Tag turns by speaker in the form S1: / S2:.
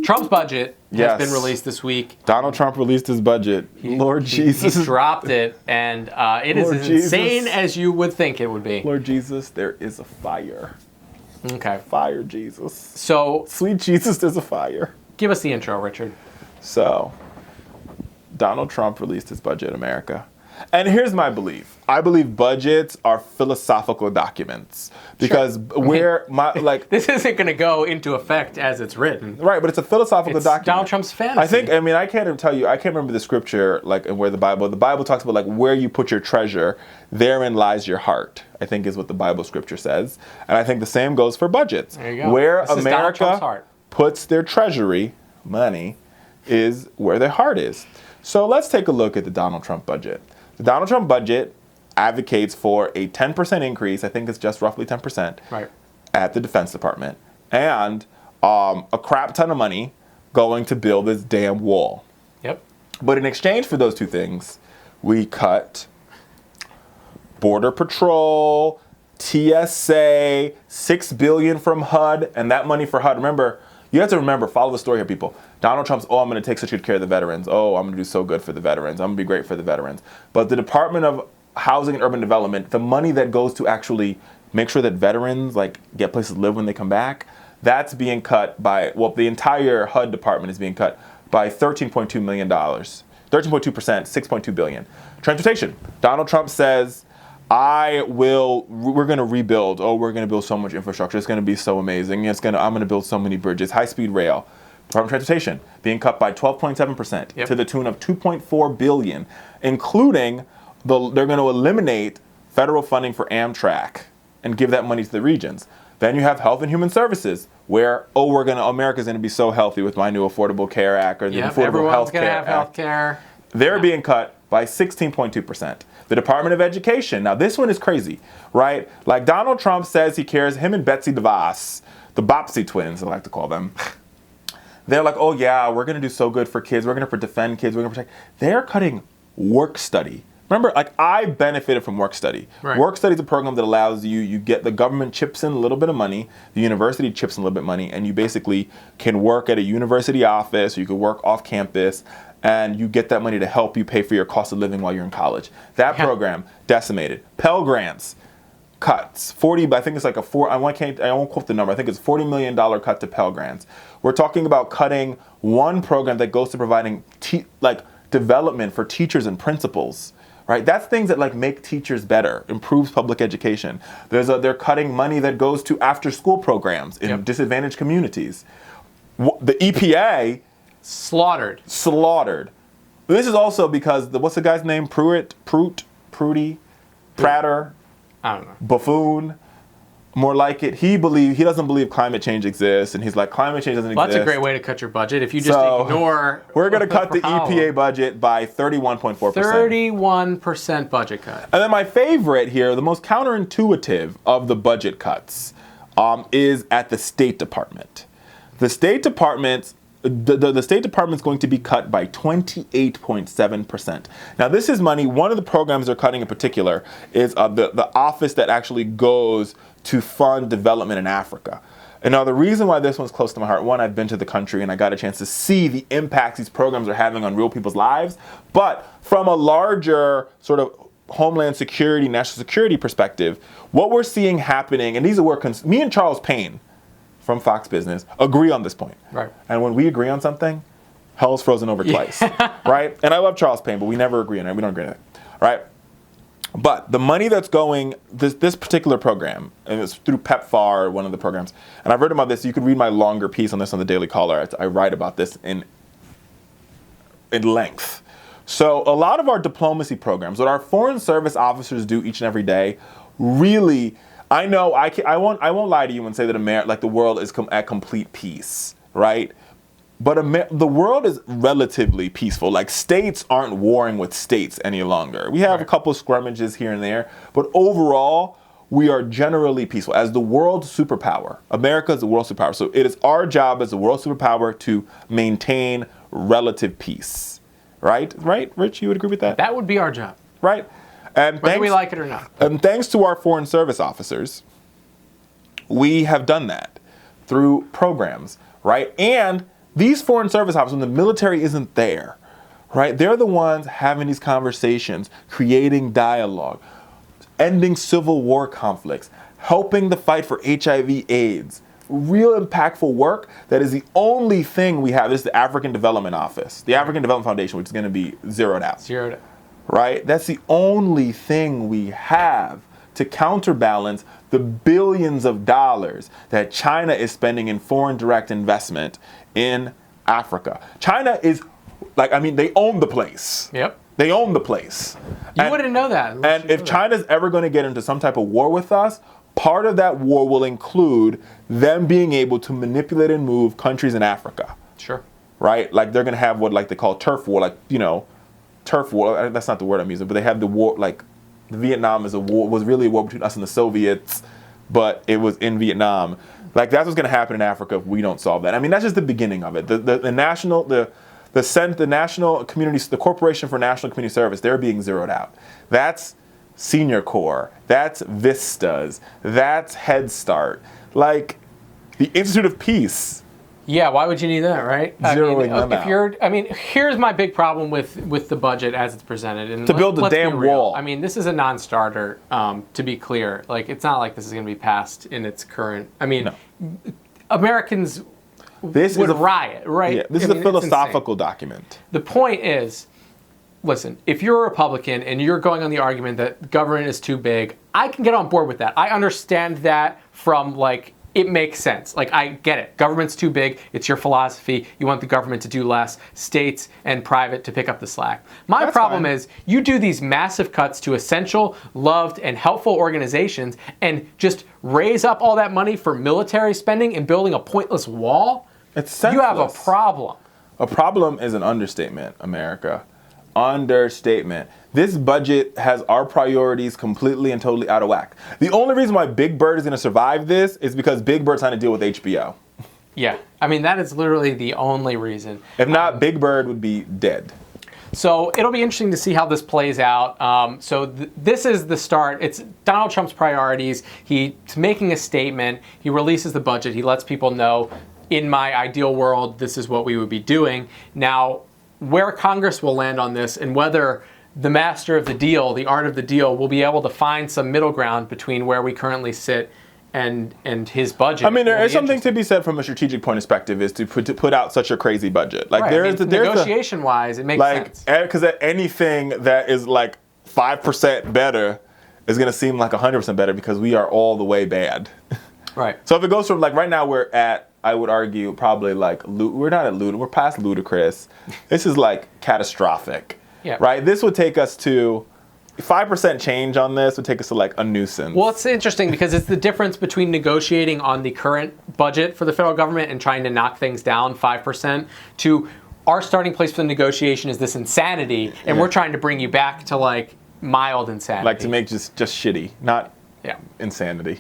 S1: Trump's budget has been released this week.
S2: Donald Trump released his budget. Lord Jesus.
S1: He dropped it, and it is as insane as you would think it would be.
S2: Lord Jesus, there is a fire.
S1: Okay.
S2: Fire, Jesus.
S1: So,
S2: sweet Jesus, there's a fire.
S1: Give us the intro, Richard.
S2: So, Donald Trump released his budget, America. And here's my belief. I believe budgets are philosophical documents because
S1: this isn't going to go into effect as it's written.
S2: Right, but it's a philosophical document.
S1: Donald Trump's fantasy.
S2: I can't even tell you. I can't remember the scripture where the Bible talks about where you put your treasure, therein lies your heart. I think is what the Bible scripture says, and I think the same goes for budgets.
S1: There you go.
S2: Where America puts their treasury, money, is where their heart is. So let's take a look at the Donald Trump budget. The Donald Trump budget advocates for a 10% increase, I think it's just roughly 10%,
S1: right,
S2: at the Defense Department, and a crap ton of money going to build this damn wall.
S1: Yep.
S2: But in exchange for those two things, we cut Border Patrol, TSA, $6 billion from HUD, and that money for HUD, you have to remember, follow the story here, people. Donald Trump's, I'm going to take such good care of the veterans. I'm going to do so good for the veterans. I'm going to be great for the veterans. But the Department of Housing and Urban Development, the money that goes to actually make sure that veterans get places to live when they come back, that's being cut by, the entire HUD department is being cut by $13.2 million. 13.2%, $6.2 billion. Transportation. Donald Trump says, we're going to rebuild. We're going to build so much infrastructure. It's going to be so amazing. I'm going to build so many bridges. High-speed rail. Department of Transportation being cut by 12.7% to the tune of $2.4 billion, including they're going to eliminate federal funding for Amtrak and give that money to the regions. Then you have Health and Human Services, where America's going to be so healthy with my new Affordable Care Act or the Affordable Health Care Act.
S1: Health care.
S2: They're being cut by 16.2%. The Department of Education. Now, this one is crazy, right? Donald Trump says he cares, him and Betsy DeVos, the Bopsy twins, I like to call them. They're like, we're going to do so good for kids. We're going to defend kids. We're going to protect. They're cutting work study. Remember, I benefited from work study.
S1: Right.
S2: Work study is a program that allows you get the government chips in a little bit of money, the university chips in a little bit of money, and you basically can work at a university office, or you can work off campus, and you get that money to help you pay for your cost of living while you're in college. That program decimated. Pell Grants cuts. 40, I think it's I won't quote the number. I think it's $40 million cut to Pell Grants. We're talking about cutting one program that goes to providing development for teachers and principals. Right, that's things that make teachers better, improves public education. They're cutting money that goes to after-school programs in disadvantaged communities. The EPA
S1: slaughtered.
S2: This is also because what's the guy's name? Prudy, Prater,
S1: I don't know.
S2: Buffoon. More like it. He doesn't believe climate change exists, and he's like, climate change doesn't exist.
S1: That's a great way to cut your budget if you just ignore.
S2: We're going to cut the EPA budget by 31.4%.
S1: 31% budget cut.
S2: And then my favorite here, the most counterintuitive of the budget cuts, is at the State Department. The State Department's the State Department's going to be cut by 28.7%. Now, this is money. One of the programs they're cutting in particular is the office that actually goes to fund development in Africa. And now the reason why this one's close to my heart, one, I've been to the country and I got a chance to see the impacts these programs are having on real people's lives. But from a larger sort of homeland security, national security perspective, what we're seeing happening, and these are where me and Charles Payne from Fox Business agree on this point.
S1: Right.
S2: And when we agree on something, hell's frozen over twice. Right? And I love Charles Payne, but we never agree on it. We don't agree on it. Right? But the money that's going, this particular program, and it's through PEPFAR, one of the programs, and I've read about this. You can read my longer piece on this on the Daily Caller. I write about this in length. So a lot of our diplomacy programs, what our foreign service officers do each and every day, really, I know I won't lie to you and say that the world is at complete peace, right? But the world is relatively peaceful. Like, states aren't warring with states any longer. We have a couple of scrummages here and there, but overall, we are generally peaceful. As the world superpower, America is the world superpower. So it is our job as the world superpower to maintain relative peace. Right? Right, Rich? You would agree with that?
S1: That would be our job.
S2: Right? And
S1: whether we like it or not.
S2: And thanks to our foreign service officers, we have done that through programs, right? And these foreign service officers, when the military isn't there, right? They're the ones having these conversations, creating dialogue, ending civil war conflicts, helping the fight for HIV/AIDS. Real impactful work that is the only thing we have. This is the African Development Office, the African Development Foundation, which is going to be zeroed out.
S1: Zeroed out.
S2: Right? That's the only thing we have to counterbalance the billions of dollars that China is spending in foreign direct investment in Africa. China is, like, I mean, they own the place.
S1: Yep.
S2: They own the place.
S1: You wouldn't know that.
S2: And if China's ever going to get into some type of war with us, part of that war will include them being able to manipulate and move countries in Africa.
S1: Sure.
S2: Right? Like, they're going to have what, like, they call turf war, like, you know, turf war. That's not the word I'm using, but they have the war, like, Vietnam is a war, was really a war between us and the Soviets, but it was in Vietnam. Like, that's what's going to happen in Africa if we don't solve that. I mean, that's just the beginning of it. The national community, the Corporation for National Community Service, they're being zeroed out. That's Senior Corps. That's Vistas. That's Head Start. Like, the Institute of Peace.
S1: Yeah, why would you need that, right?
S2: Zeroing them out.
S1: I mean, here's my big problem with the budget as it's presented. And
S2: to build a damn wall.
S1: I mean, this is a non-starter, to be clear. Like, it's not like this is going to be passed in its current... I mean, no. Americans would riot, right?
S2: Yeah, this is a philosophical document.
S1: The point is, listen, if you're a Republican and you're going on the argument that government is too big, I can get on board with that. I understand that from, like... It makes sense. Like, I get it. Government's too big. It's your philosophy. You want the government to do less. States and private to pick up the slack. My problem is you do these massive cuts to essential, loved, and helpful organizations and just raise up all that money for military spending and building a pointless wall.
S2: It's senseless.
S1: You have a problem.
S2: A problem is an understatement, America. Understatement. This budget has our priorities completely and totally out of whack. The only reason why Big Bird is going to survive this is because Big Bird's trying to deal with HBO.
S1: Yeah, I mean, that is literally the only reason.
S2: If not, Big Bird would be dead.
S1: So it'll be interesting to see how this plays out. This is the start. It's Donald Trump's priorities. He's making a statement. He releases the budget. He lets people know, in my ideal world, this is what we would be doing. Now, where Congress will land on this and whether the master of the deal, the art of the deal, will be able to find some middle ground between where we currently sit and his budget.
S2: I mean, there is something to be said from a strategic point perspective is to put out such a crazy budget. Like,
S1: right. Negotiation-wise, it makes sense.
S2: Because anything that is like 5% better is going to seem like 100% better because we are all the way bad.
S1: Right.
S2: So if it goes from, like, right now we're at, I would argue, probably like, we're not at ludicrous, we're past ludicrous. This is like catastrophic.
S1: Yeah.
S2: Right? This would take us to 5% change on this would take us to like a nuisance.
S1: Well, it's interesting because it's the difference between negotiating on the current budget for the federal government and trying to knock things down 5% to our starting place for the negotiation is this insanity, and we're trying to bring you back to like mild insanity.
S2: Like to make just shitty, not insanity.